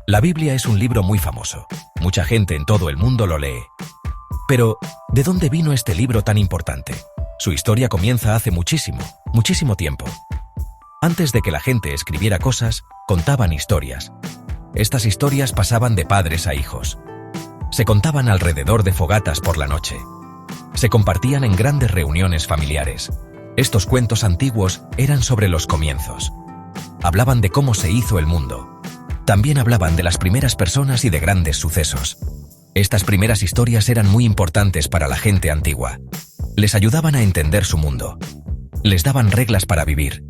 La Biblia es un libro muy famoso. Mucha gente en todo el mundo lo lee. Pero, ¿de dónde vino este libro tan importante? Su historia comienza hace muchísimo tiempo. Antes de que la gente escribiera cosas, contaban historias. Estas historias pasaban de padres a hijos. Se contaban alrededor de fogatas por la noche. Se compartían en grandes reuniones familiares. Estos cuentos antiguos eran sobre los comienzos. Hablaban de cómo se hizo el mundo. También hablaban de las primeras personas y de grandes sucesos. Estas primeras historias eran muy importantes para la gente antigua. Les ayudaban a entender su mundo. Les daban reglas para vivir.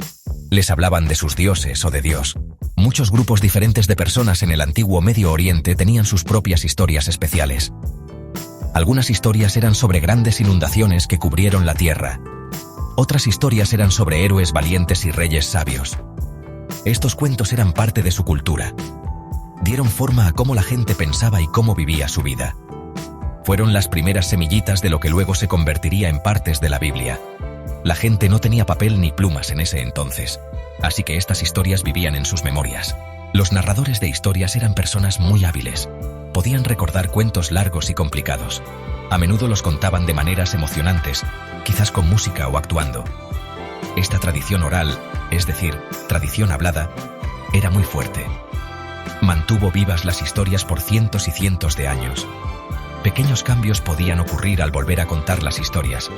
Les hablaban de sus dioses o de Dios. Muchos grupos diferentes de personas en el antiguo Medio Oriente tenían sus propias historias especiales. Algunas historias eran sobre grandes inundaciones que cubrieron la tierra. Otras historias eran sobre héroes valientes y reyes sabios. Estos cuentos eran parte de su cultura. Dieron forma a cómo la gente pensaba y cómo vivía su vida. Fueron las primeras semillitas de lo que luego se convertiría en partes de la Biblia. La gente no tenía papel ni plumas en ese entonces, así que estas historias vivían en sus memorias. Los narradores de historias eran personas muy hábiles. Podían recordar cuentos largos y complicados. A menudo los contaban de maneras emocionantes, quizás con música o actuando. Esta tradición oral, es decir, tradición hablada, era muy fuerte. Mantuvo vivas las historias por cientos y cientos de años. Pequeños cambios podían ocurrir al volver a contar las historias,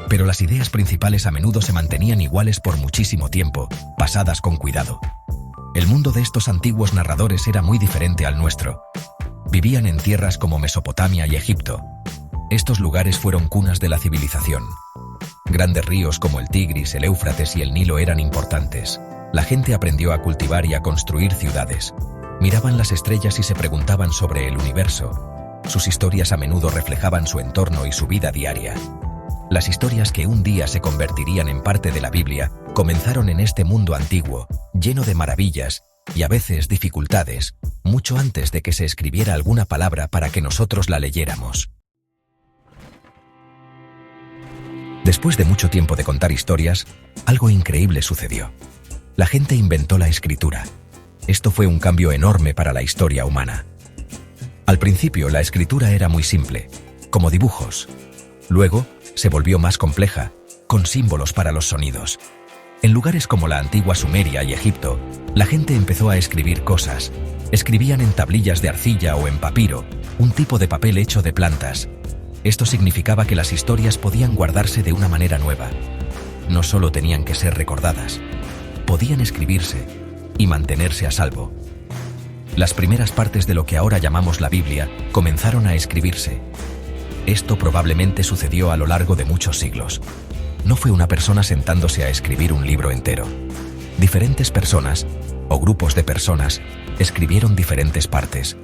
pero las ideas principales a menudo se mantenían iguales por muchísimo tiempo, pasadas con cuidado. El mundo de estos antiguos narradores era muy diferente al nuestro. Vivían en tierras como Mesopotamia y Egipto. Estos lugares fueron cunas de la civilización. Grandes ríos como el Tigris, el Éufrates y el Nilo eran importantes. La gente aprendió a cultivar y a construir ciudades. Miraban las estrellas y se preguntaban sobre el universo. Sus historias a menudo reflejaban su entorno y su vida diaria. Las historias que un día se convertirían en parte de la Biblia comenzaron en este mundo antiguo, lleno de maravillas y a veces dificultades, mucho antes de que se escribiera alguna palabra para que nosotros la leyéramos. Después de mucho tiempo de contar historias, algo increíble sucedió. La gente inventó la escritura. Esto fue un cambio enorme para la historia humana. Al principio, la escritura era muy simple, como dibujos. Luego, se volvió más compleja, con símbolos para los sonidos. En lugares como la antigua Sumeria y Egipto, la gente empezó a escribir cosas. Escribían en tablillas de arcilla o en papiro, un tipo de papel hecho de plantas. Esto significaba que las historias podían guardarse de una manera nueva. No solo tenían que ser recordadas, podían escribirse y mantenerse a salvo. Las primeras partes de lo que ahora llamamos la Biblia comenzaron a escribirse. Esto probablemente sucedió a lo largo de muchos siglos. No fue una persona sentándose a escribir un libro entero. Diferentes personas, o grupos de personas, escribieron diferentes partes.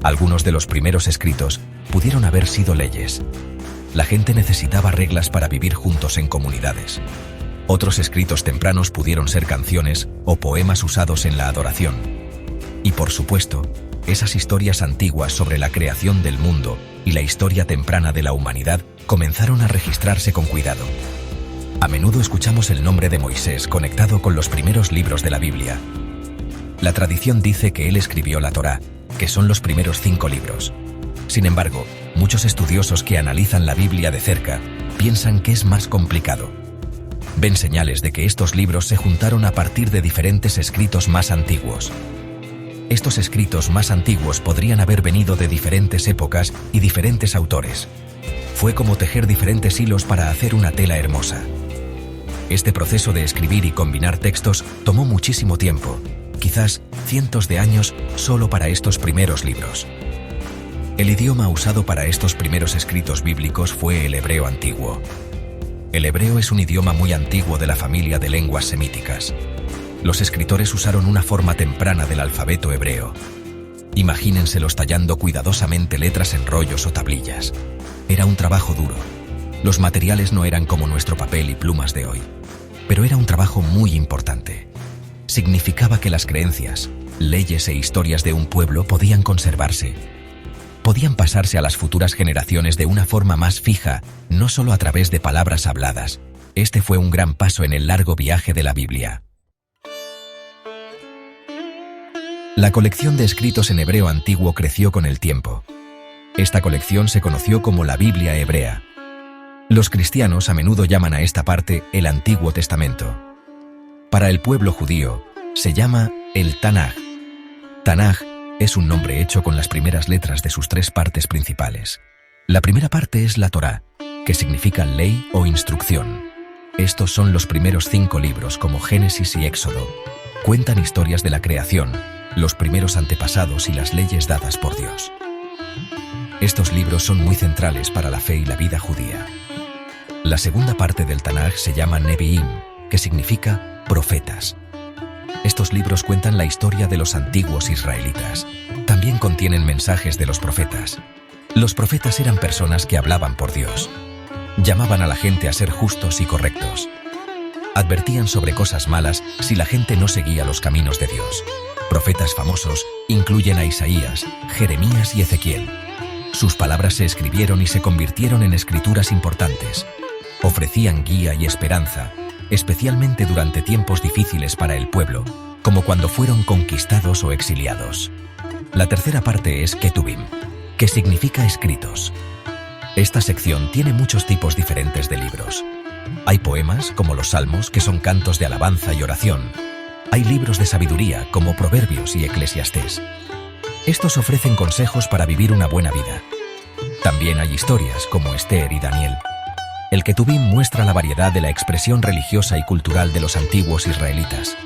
Algunos de los primeros escritos pudieron haber sido leyes. La gente necesitaba reglas para vivir juntos en comunidades. Otros escritos tempranos pudieron ser canciones o poemas usados en la adoración. Y por supuesto, esas historias antiguas sobre la creación del mundo y la historia temprana de la humanidad comenzaron a registrarse con cuidado. A menudo escuchamos el nombre de Moisés conectado con los primeros libros de la Biblia. La tradición dice que él escribió la Torá, que son los primeros 5 libros. Sin embargo, muchos estudiosos que analizan la Biblia de cerca piensan que es más complicado. Ven señales de que estos libros se juntaron a partir de diferentes escritos más antiguos. Estos escritos más antiguos podrían haber venido de diferentes épocas y diferentes autores. Fue como tejer diferentes hilos para hacer una tela hermosa. Este proceso de escribir y combinar textos tomó muchísimo tiempo, quizás cientos de años solo para estos primeros libros. El idioma usado para estos primeros escritos bíblicos fue el hebreo antiguo. El hebreo es un idioma muy antiguo de la familia de lenguas semíticas. Los escritores usaron una forma temprana del alfabeto hebreo. Imagínenselos tallando cuidadosamente letras en rollos o tablillas. Era un trabajo duro. Los materiales no eran como nuestro papel y plumas de hoy, pero era un trabajo muy importante. Significaba que las creencias, leyes e historias de un pueblo podían conservarse. Podían pasarse a las futuras generaciones de una forma más fija, no solo a través de palabras habladas. Este fue un gran paso en el largo viaje de la Biblia. La colección de escritos en hebreo antiguo creció con el tiempo. Esta colección se conoció como la Biblia hebrea. Los cristianos a menudo llaman a esta parte el Antiguo Testamento. Para el pueblo judío, se llama el Tanaj. Tanaj es un nombre hecho con las primeras letras de sus tres partes principales. La primera parte es la Torá, que significa ley o instrucción. Estos son los primeros 5 libros, como Génesis y Éxodo. Cuentan historias de la creación, los primeros antepasados y las leyes dadas por Dios. Estos libros son muy centrales para la fe y la vida judía. La segunda parte del Tanaj se llama Nevi'im, que significa profetas. Estos libros cuentan la historia de los antiguos israelitas. También contienen mensajes de los profetas. Los profetas eran personas que hablaban por Dios. Llamaban a la gente a ser justos y correctos. Advertían sobre cosas malas si la gente no seguía los caminos de Dios. Profetas famosos incluyen a Isaías, Jeremías y Ezequiel. Sus palabras se escribieron y se convirtieron en escrituras importantes. Ofrecían guía y esperanza, especialmente durante tiempos difíciles para el pueblo, como cuando fueron conquistados o exiliados. La tercera parte es Ketubim, que significa escritos. Esta sección tiene muchos tipos diferentes de libros. Hay poemas, como los Salmos, que son cantos de alabanza y oración. Hay libros de sabiduría, como Proverbios y Eclesiastés. Estos ofrecen consejos para vivir una buena vida. También hay historias, como Esther y Daniel. El Ketubim muestra la variedad de la expresión religiosa y cultural de los antiguos israelitas.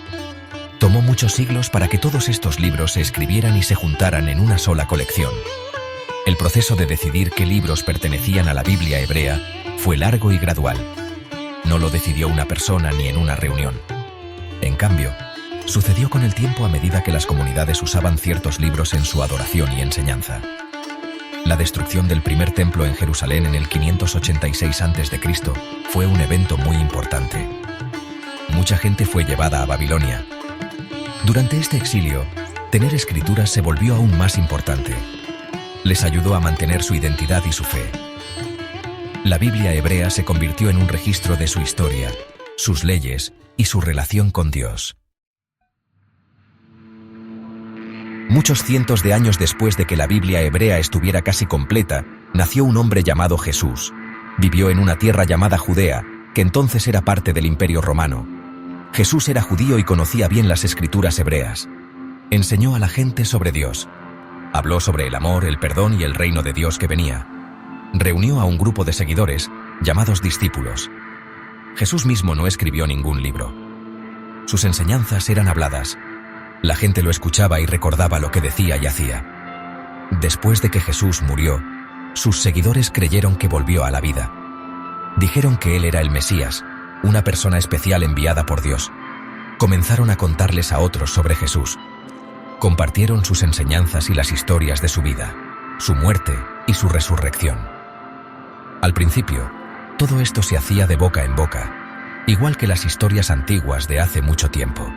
Tomó muchos siglos para que todos estos libros se escribieran y se juntaran en una sola colección. El proceso de decidir qué libros pertenecían a la Biblia hebrea fue largo y gradual. No lo decidió una persona ni en una reunión. En cambio, sucedió con el tiempo a medida que las comunidades usaban ciertos libros en su adoración y enseñanza. La destrucción del primer templo en Jerusalén en el 586 a.C. fue un evento muy importante. Mucha gente fue llevada a Babilonia. Durante este exilio, tener escrituras se volvió aún más importante. Les ayudó a mantener su identidad y su fe. La Biblia hebrea se convirtió en un registro de su historia, sus leyes y su relación con Dios. Muchos cientos de años después de que la Biblia hebrea estuviera casi completa, nació un hombre llamado Jesús. Vivió en una tierra llamada Judea, que entonces era parte del Imperio Romano. Jesús era judío y conocía bien las escrituras hebreas. Enseñó a la gente sobre Dios. Habló sobre el amor, el perdón y el reino de Dios que venía. Reunió a un grupo de seguidores, llamados discípulos. Jesús mismo no escribió ningún libro. Sus enseñanzas eran habladas. La gente lo escuchaba y recordaba lo que decía y hacía. Después de que Jesús murió, sus seguidores creyeron que volvió a la vida. Dijeron que él era el Mesías, una persona especial enviada por Dios. Comenzaron a contarles a otros sobre Jesús. Compartieron sus enseñanzas y las historias de su vida, su muerte y su resurrección. Al principio, todo esto se hacía de boca en boca, igual que las historias antiguas de hace mucho tiempo.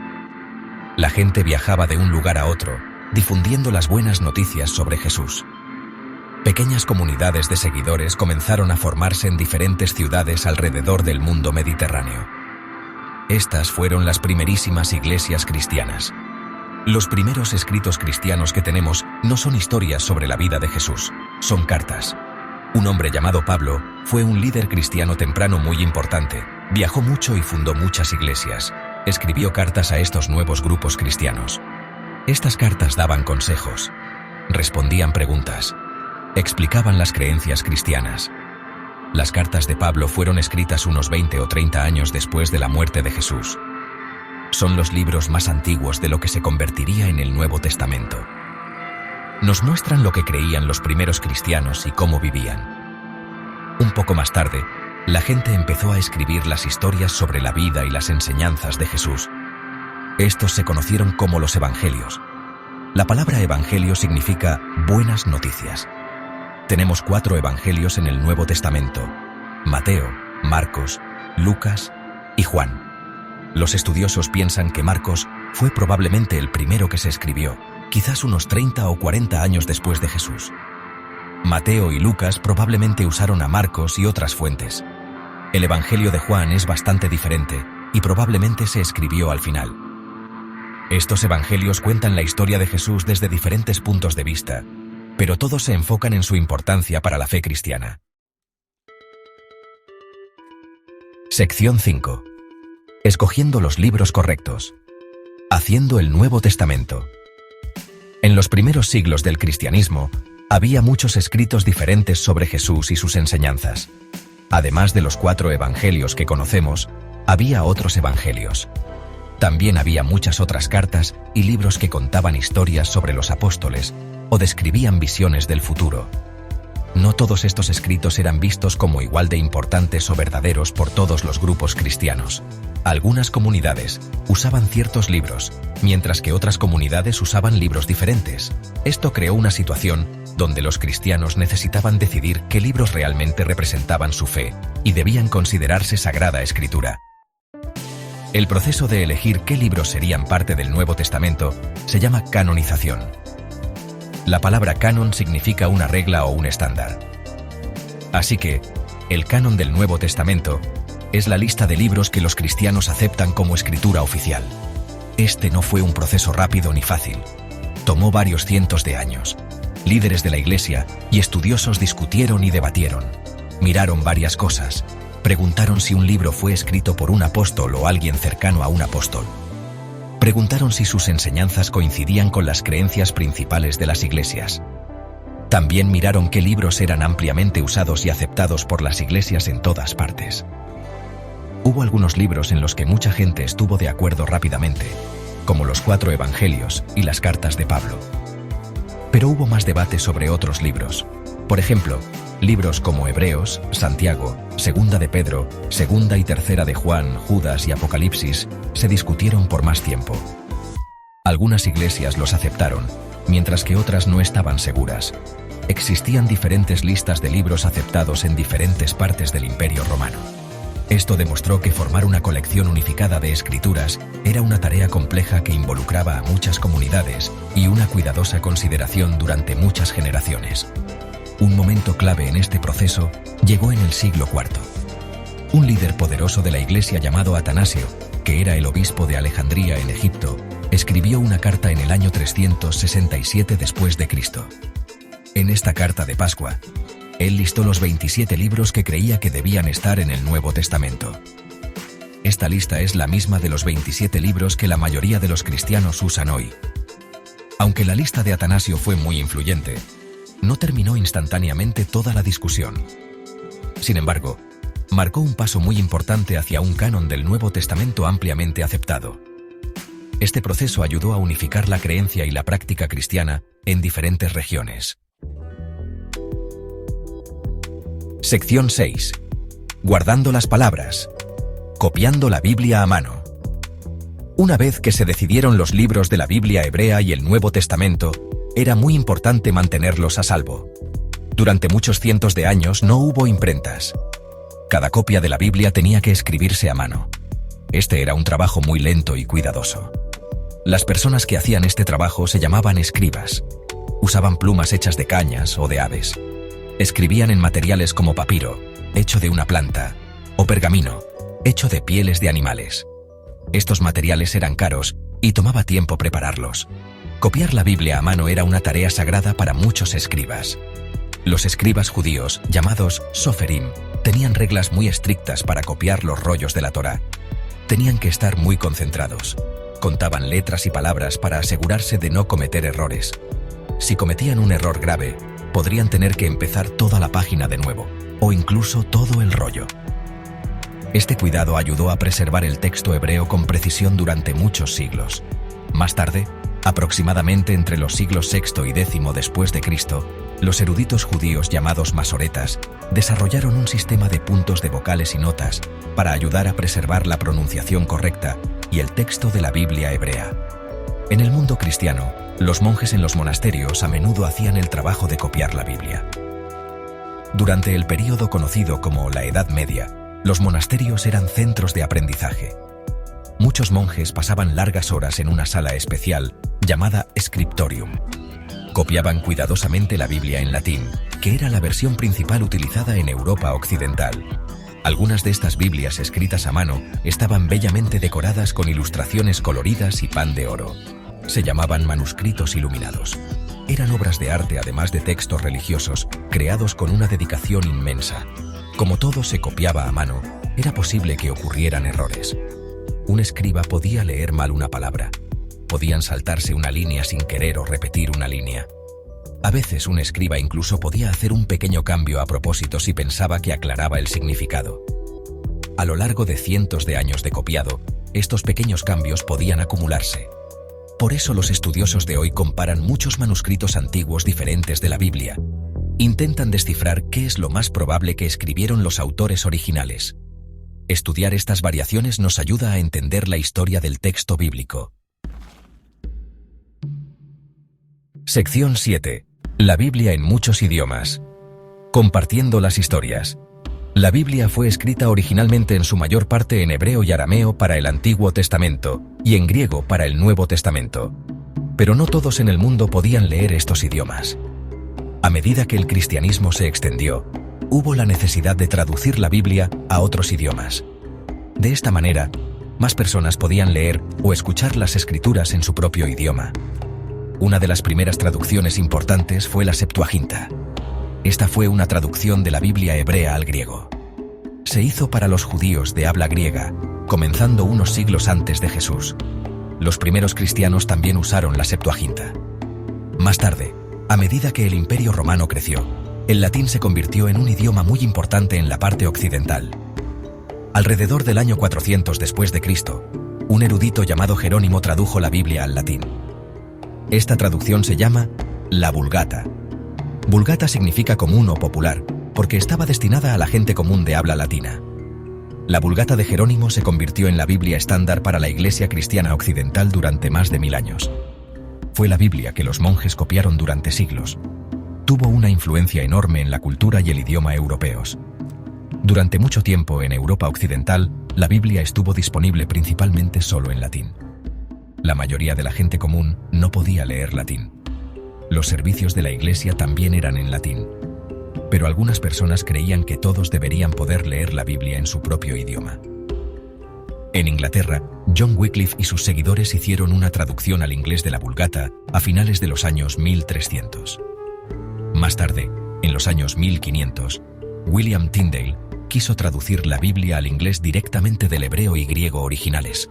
La gente viajaba de un lugar a otro, difundiendo las buenas noticias sobre Jesús. Pequeñas comunidades de seguidores comenzaron a formarse en diferentes ciudades alrededor del mundo mediterráneo. Estas fueron las primerísimas iglesias cristianas. Los primeros escritos cristianos que tenemos no son historias sobre la vida de Jesús, son cartas. Un hombre llamado Pablo fue un líder cristiano temprano muy importante, viajó mucho y fundó muchas iglesias. Escribió cartas a estos nuevos grupos cristianos. Estas cartas daban consejos, respondían preguntas, explicaban las creencias cristianas. Las cartas de Pablo fueron escritas unos 20 o 30 años después de la muerte de Jesús. Son los libros más antiguos de lo que se convertiría en el Nuevo Testamento. Nos muestran lo que creían los primeros cristianos y cómo vivían. Un poco más tarde, la gente empezó a escribir las historias sobre la vida y las enseñanzas de Jesús. Estos se conocieron como los Evangelios. La palabra evangelio significa buenas noticias. Tenemos 4 evangelios en el Nuevo Testamento: Mateo, Marcos, Lucas y Juan. Los estudiosos piensan que Marcos fue probablemente el primero que se escribió, quizás unos 30 o 40 años después de Jesús. Mateo y Lucas probablemente usaron a Marcos y otras fuentes. El Evangelio de Juan es bastante diferente y probablemente se escribió al final. Estos evangelios cuentan la historia de Jesús desde diferentes puntos de vista, pero todos se enfocan en su importancia para la fe cristiana. Sección 5. Escogiendo los libros correctos. Haciendo el Nuevo Testamento. En los primeros siglos del cristianismo, había muchos escritos diferentes sobre Jesús y sus enseñanzas. Además de los 4 evangelios que conocemos, había otros evangelios. También había muchas otras cartas y libros que contaban historias sobre los apóstoles o describían visiones del futuro. No todos estos escritos eran vistos como igual de importantes o verdaderos por todos los grupos cristianos. Algunas comunidades usaban ciertos libros, mientras que otras comunidades usaban libros diferentes. Esto creó una situación donde los cristianos necesitaban decidir qué libros realmente representaban su fe y debían considerarse Sagrada Escritura. El proceso de elegir qué libros serían parte del Nuevo Testamento se llama canonización. La palabra canon significa una regla o un estándar. Así que, el canon del Nuevo Testamento es la lista de libros que los cristianos aceptan como escritura oficial. Este no fue un proceso rápido ni fácil. Tomó varios cientos de años. Líderes de la Iglesia y estudiosos discutieron y debatieron. Miraron varias cosas. Preguntaron si un libro fue escrito por un apóstol o alguien cercano a un apóstol. Preguntaron si sus enseñanzas coincidían con las creencias principales de las iglesias. También miraron qué libros eran ampliamente usados y aceptados por las iglesias en todas partes. Hubo algunos libros en los que mucha gente estuvo de acuerdo rápidamente, como los 4 evangelios y las cartas de Pablo. Pero hubo más debate sobre otros libros. Por ejemplo, libros como Hebreos, Santiago, Segunda de Pedro, Segunda y Tercera de Juan, Judas y Apocalipsis se discutieron por más tiempo. Algunas iglesias los aceptaron, mientras que otras no estaban seguras. Existían diferentes listas de libros aceptados en diferentes partes del Imperio Romano. Esto demostró que formar una colección unificada de escrituras era una tarea compleja que involucraba a muchas comunidades y una cuidadosa consideración durante muchas generaciones. Un momento clave en este proceso llegó en el siglo IV. Un líder poderoso de la Iglesia llamado Atanasio, que era el obispo de Alejandría en Egipto, escribió una carta en el año 367 después de Cristo. En esta carta de Pascua, él listó los 27 libros que creía que debían estar en el Nuevo Testamento. Esta lista es la misma de los 27 libros que la mayoría de los cristianos usan hoy. Aunque la lista de Atanasio fue muy influyente, no terminó instantáneamente toda la discusión. Sin embargo, marcó un paso muy importante hacia un canon del Nuevo Testamento ampliamente aceptado. Este proceso ayudó a unificar la creencia y la práctica cristiana en diferentes regiones. Sección 6. Guardando las palabras. Copiando la Biblia a mano. Una vez que se decidieron los libros de la Biblia hebrea y el Nuevo Testamento, era muy importante mantenerlos a salvo. Durante muchos cientos de años no hubo imprentas. Cada copia de la Biblia tenía que escribirse a mano. Este era un trabajo muy lento y cuidadoso. Las personas que hacían este trabajo se llamaban escribas. Usaban plumas hechas de cañas o de aves. Escribían en materiales como papiro, hecho de una planta, o pergamino, hecho de pieles de animales. Estos materiales eran caros y tomaba tiempo prepararlos. Copiar la Biblia a mano era una tarea sagrada para muchos escribas. Los escribas judíos, llamados soferim, tenían reglas muy estrictas para copiar los rollos de la Torá. Tenían que estar muy concentrados. Contaban letras y palabras para asegurarse de no cometer errores. Si cometían un error grave, podrían tener que empezar toda la página de nuevo, o incluso todo el rollo. Este cuidado ayudó a preservar el texto hebreo con precisión durante muchos siglos. Más tarde, aproximadamente entre los siglos VI y X después de Cristo, los eruditos judíos llamados masoretas desarrollaron un sistema de puntos de vocales y notas para ayudar a preservar la pronunciación correcta y el texto de la Biblia hebrea. En el mundo cristiano, los monjes en los monasterios a menudo hacían el trabajo de copiar la Biblia. Durante el período conocido como la Edad Media, los monasterios eran centros de aprendizaje. Muchos monjes pasaban largas horas en una sala especial llamada scriptorium. Copiaban cuidadosamente la Biblia en latín, que era la versión principal utilizada en Europa occidental. Algunas de estas Biblias escritas a mano estaban bellamente decoradas con ilustraciones coloridas y pan de oro. Se llamaban manuscritos iluminados. Eran obras de arte además de textos religiosos, creados con una dedicación inmensa. Como todo se copiaba a mano, era posible que ocurrieran errores. Un escriba podía leer mal una palabra. Podían saltarse una línea sin querer o repetir una línea. A veces un escriba incluso podía hacer un pequeño cambio a propósito si pensaba que aclaraba el significado. A lo largo de cientos de años de copiado, estos pequeños cambios podían acumularse. Por eso los estudiosos de hoy comparan muchos manuscritos antiguos diferentes de la Biblia. Intentan descifrar qué es lo más probable que escribieron los autores originales. Estudiar estas variaciones nos ayuda a entender la historia del texto bíblico. Sección 7. La Biblia en muchos idiomas. Compartiendo las historias. La Biblia fue escrita originalmente en su mayor parte en hebreo y arameo para el Antiguo Testamento y en griego para el Nuevo Testamento. Pero no todos en el mundo podían leer estos idiomas. A medida que el cristianismo se extendió, hubo la necesidad de traducir la Biblia a otros idiomas. De esta manera, más personas podían leer o escuchar las Escrituras en su propio idioma. Una de las primeras traducciones importantes fue la Septuaginta. Esta fue una traducción de la Biblia hebrea al griego. Se hizo para los judíos de habla griega, comenzando unos siglos antes de Jesús. Los primeros cristianos también usaron la Septuaginta. Más tarde, a medida que el Imperio Romano creció, el latín se convirtió en un idioma muy importante en la parte occidental. Alrededor del año 400 después de Cristo, un erudito llamado Jerónimo tradujo la Biblia al latín. Esta traducción se llama la Vulgata. Vulgata significa común o popular, porque estaba destinada a la gente común de habla latina. La Vulgata de Jerónimo se convirtió en la Biblia estándar para la Iglesia cristiana occidental durante más de 1000 años. Fue la Biblia que los monjes copiaron durante siglos. Tuvo una influencia enorme en la cultura y el idioma europeos. Durante mucho tiempo en Europa occidental, la Biblia estuvo disponible principalmente solo en latín. La mayoría de la gente común no podía leer latín. Los servicios de la Iglesia también eran en latín. Pero algunas personas creían que todos deberían poder leer la Biblia en su propio idioma. En Inglaterra, John Wycliffe y sus seguidores hicieron una traducción al inglés de la Vulgata a finales de los años 1300. Más tarde, en los años 1500, William Tyndale quiso traducir la Biblia al inglés directamente del hebreo y griego originales.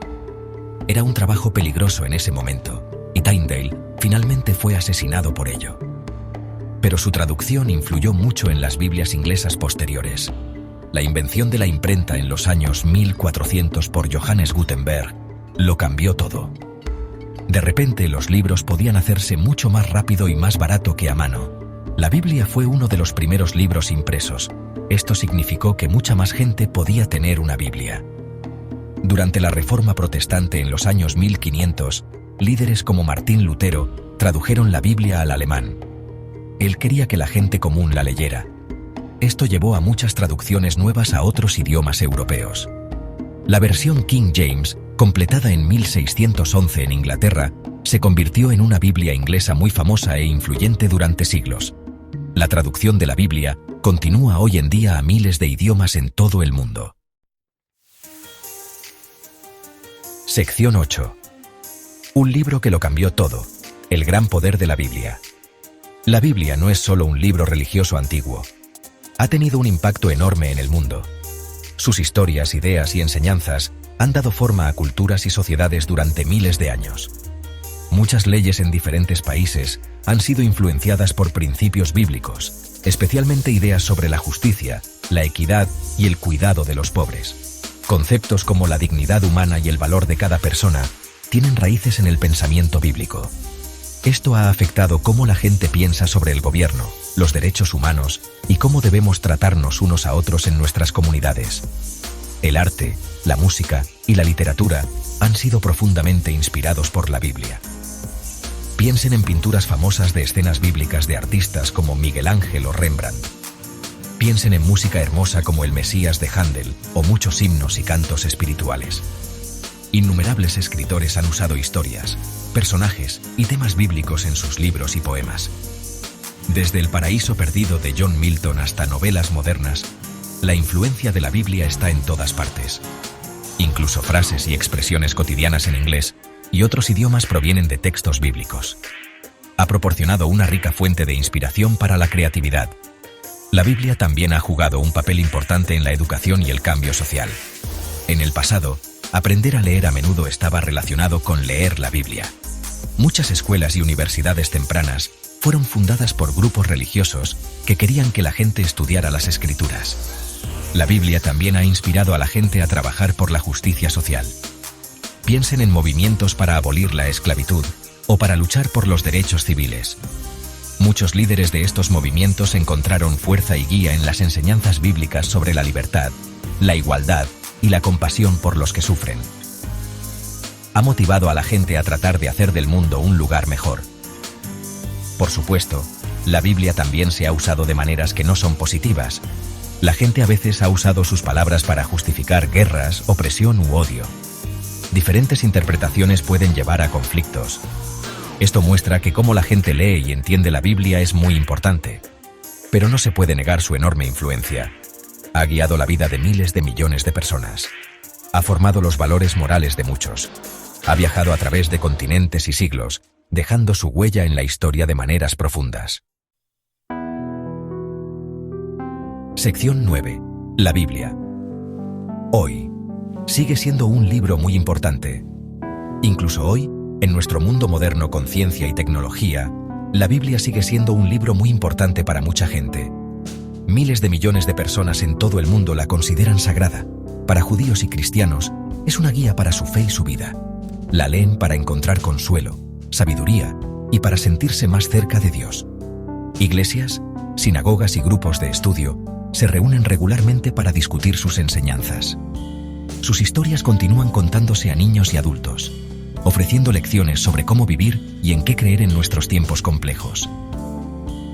Era un trabajo peligroso en ese momento, y Tyndale finalmente fue asesinado por ello. Pero su traducción influyó mucho en las Biblias inglesas posteriores. La invención de la imprenta en los años 1400 por Johannes Gutenberg lo cambió todo. De repente los libros podían hacerse mucho más rápido y más barato que a mano. La Biblia fue uno de los primeros libros impresos. Esto significó que mucha más gente podía tener una Biblia. Durante la Reforma Protestante en los años 1500, líderes como Martín Lutero tradujeron la Biblia al alemán. Él quería que la gente común la leyera. Esto llevó a muchas traducciones nuevas a otros idiomas europeos. La versión King James, completada en 1611 en Inglaterra, se convirtió en una Biblia inglesa muy famosa e influyente durante siglos. La traducción de la Biblia continúa hoy en día a miles de idiomas en todo el mundo. Sección 8. Un libro que lo cambió todo. El gran poder de la Biblia. La Biblia no es solo un libro religioso antiguo. Ha tenido un impacto enorme en el mundo. Sus historias, ideas y enseñanzas han dado forma a culturas y sociedades durante miles de años. Muchas leyes en diferentes países han sido influenciadas por principios bíblicos, especialmente ideas sobre la justicia, la equidad y el cuidado de los pobres. Conceptos como la dignidad humana y el valor de cada persona tienen raíces en el pensamiento bíblico. Esto ha afectado cómo la gente piensa sobre el gobierno, los derechos humanos y cómo debemos tratarnos unos a otros en nuestras comunidades. El arte, la música y la literatura han sido profundamente inspirados por la Biblia. Piensen en pinturas famosas de escenas bíblicas de artistas como Miguel Ángel o Rembrandt. Piensen en música hermosa como el Mesías de Händel o muchos himnos y cantos espirituales. Innumerables escritores han usado historias, personajes y temas bíblicos en sus libros y poemas. Desde El paraíso perdido de John Milton hasta novelas modernas, La influencia de la Biblia está en todas partes. Incluso frases y expresiones cotidianas en inglés y otros idiomas provienen de textos bíblicos. Ha proporcionado una rica fuente de inspiración para la creatividad. La Biblia también ha jugado un papel importante en la educación y el cambio social. En el pasado, aprender a leer a menudo estaba relacionado con leer la Biblia. Muchas escuelas y universidades tempranas fueron fundadas por grupos religiosos que querían que la gente estudiara las Escrituras. La Biblia también ha inspirado a la gente a trabajar por la justicia social. Piensen en movimientos para abolir la esclavitud o para luchar por los derechos civiles. Muchos líderes de estos movimientos encontraron fuerza y guía en las enseñanzas bíblicas sobre la libertad, la igualdad y la compasión por los que sufren. Ha motivado a la gente a tratar de hacer del mundo un lugar mejor. Por supuesto, la Biblia también se ha usado de maneras que no son positivas. La gente a veces ha usado sus palabras para justificar guerras, opresión u odio. Diferentes interpretaciones pueden llevar a conflictos. Esto muestra que cómo la gente lee y entiende la Biblia es muy importante. Pero no se puede negar su enorme influencia. Ha guiado la vida de miles de millones de personas. Ha formado los valores morales de muchos. Ha viajado a través de continentes y siglos, dejando su huella en la historia de maneras profundas. Sección 9. La Biblia. Hoy, sigue siendo un libro muy importante. Incluso hoy, en nuestro mundo moderno con ciencia y tecnología, la Biblia sigue siendo un libro muy importante para mucha gente. Miles de millones de personas en todo el mundo la consideran sagrada. Para judíos y cristianos, es una guía para su fe y su vida. La leen para encontrar consuelo, sabiduría y para sentirse más cerca de Dios. Iglesias, sinagogas y grupos de estudio se reúnen regularmente para discutir sus enseñanzas. Sus historias continúan contándose a niños y adultos, ofreciendo lecciones sobre cómo vivir y en qué creer en nuestros tiempos complejos.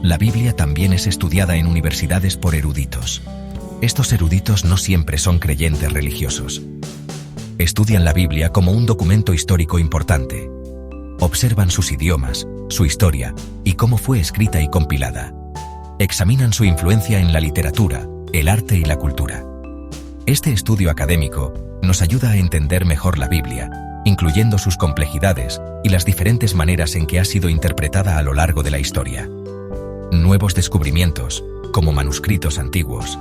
La Biblia también es estudiada en universidades por eruditos. Estos eruditos no siempre son creyentes religiosos. Estudian la Biblia como un documento histórico importante. Observan sus idiomas, su historia y cómo fue escrita y compilada. Examinan su influencia en la literatura, el arte y la cultura. Este estudio académico nos ayuda a entender mejor la Biblia, incluyendo sus complejidades y las diferentes maneras en que ha sido interpretada a lo largo de la historia. Nuevos descubrimientos, como manuscritos antiguos,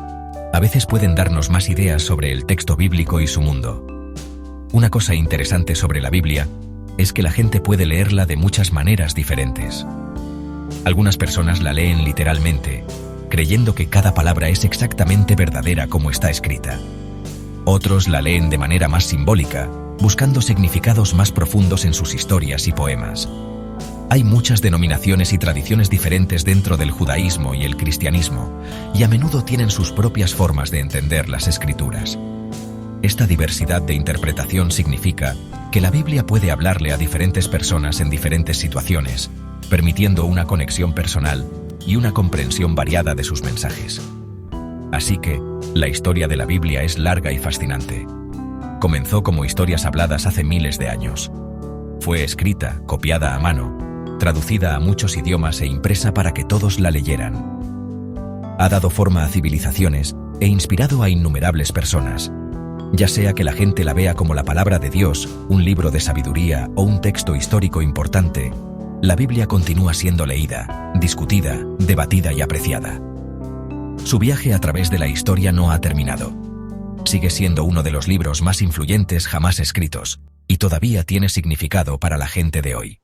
a veces pueden darnos más ideas sobre el texto bíblico y su mundo. Una cosa interesante sobre la Biblia es que la gente puede leerla de muchas maneras diferentes. Algunas personas la leen literalmente, creyendo que cada palabra es exactamente verdadera como está escrita. Otros la leen de manera más simbólica, buscando significados más profundos en sus historias y poemas. Hay muchas denominaciones y tradiciones diferentes dentro del judaísmo y el cristianismo, y a menudo tienen sus propias formas de entender las Escrituras. Esta diversidad de interpretación significa que la Biblia puede hablarle a diferentes personas en diferentes situaciones, permitiendo una conexión personal y una comprensión variada de sus mensajes. Así que, la historia de la Biblia es larga y fascinante. Comenzó como historias habladas hace miles de años. Fue escrita, copiada a mano, traducida a muchos idiomas e impresa para que todos la leyeran. Ha dado forma a civilizaciones e inspirado a innumerables personas, ya sea que la gente la vea como la palabra de Dios, un libro de sabiduría o un texto histórico importante. La Biblia continúa siendo leída, discutida, debatida y apreciada. Su viaje a través de la historia no ha terminado. Sigue siendo uno de los libros más influyentes jamás escritos, y todavía tiene significado para la gente de hoy.